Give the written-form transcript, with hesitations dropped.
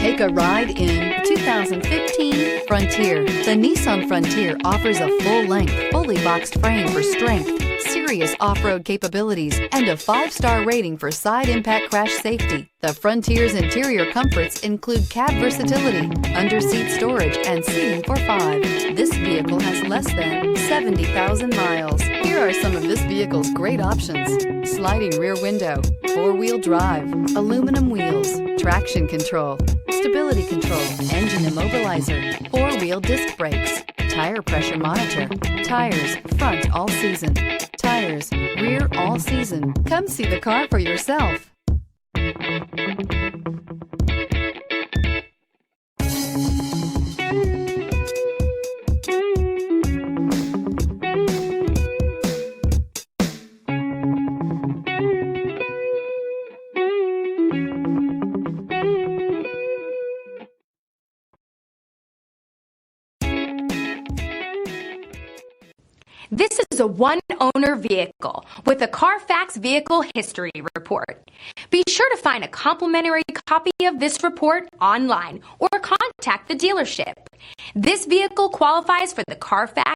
Take a ride in 2015 Frontier. The Nissan Frontier offers a full-length, fully boxed frame for strength, serious off-road capabilities, and a 5-star rating for side impact crash safety. The Frontier's interior comforts include cab versatility, under-seat storage, and seating for 5. This vehicle has less than 70,000 miles. Here are some of this vehicle's great options: sliding rear window, 4-wheel drive, aluminum wheels, traction control, stability control, engine immobilizer, 4-wheel disc brakes, tire pressure monitor, tires front all season, tires rear all season. Come see the car for yourself. This is a one-owner vehicle with a Carfax Vehicle History Report. Be sure to find a complimentary copy of this report online or contact the dealership. This vehicle qualifies for the Carfax